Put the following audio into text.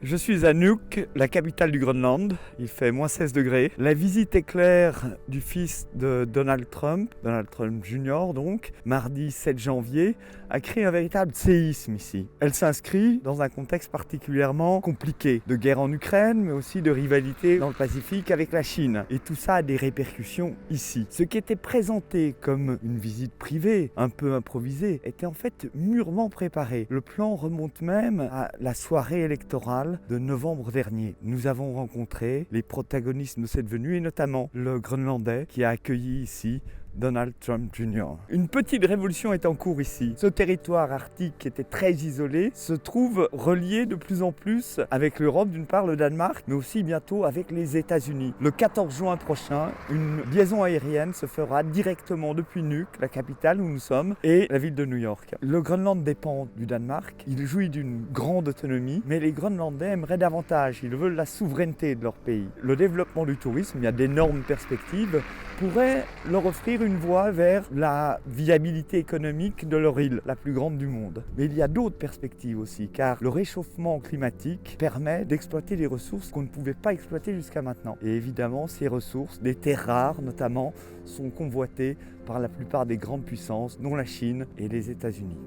Je suis à Nuuk, la capitale du Groenland. Il fait moins 16 degrés. La visite éclair du fils de Donald Trump Jr. donc, mardi 7 janvier, a créé un véritable séisme ici. Elle s'inscrit dans un contexte particulièrement compliqué, de guerre en Ukraine, mais aussi de rivalité dans le Pacifique avec la Chine. Et tout ça a des répercussions ici. Ce qui était présenté comme une visite privée, un peu improvisée, était en fait mûrement préparé. Le plan remonte même à la soirée électorale de novembre dernier. Nous avons rencontré les protagonistes de cette venue et notamment le Groenlandais qui a accueilli ici Donald Trump Jr. Une petite révolution est en cours ici. Ce territoire arctique qui était très isolé se trouve relié de plus en plus avec l'Europe, d'une part le Danemark, mais aussi bientôt avec les États-Unis. Le 14 juin prochain, une liaison aérienne se fera directement depuis Nuuk, la capitale où nous sommes, et la ville de New York. Le Groenland dépend du Danemark, il jouit d'une grande autonomie, mais les Groenlandais aimeraient davantage, ils veulent la souveraineté de leur pays. Le développement du tourisme, il y a d'énormes perspectives, pourrait leur offrir une voie vers la viabilité économique de leur île, la plus grande du monde. Mais il y a d'autres perspectives aussi, car le réchauffement climatique permet d'exploiter des ressources qu'on ne pouvait pas exploiter jusqu'à maintenant. Et évidemment, ces ressources, des terres rares notamment, sont convoitées par la plupart des grandes puissances, dont la Chine et les États-Unis.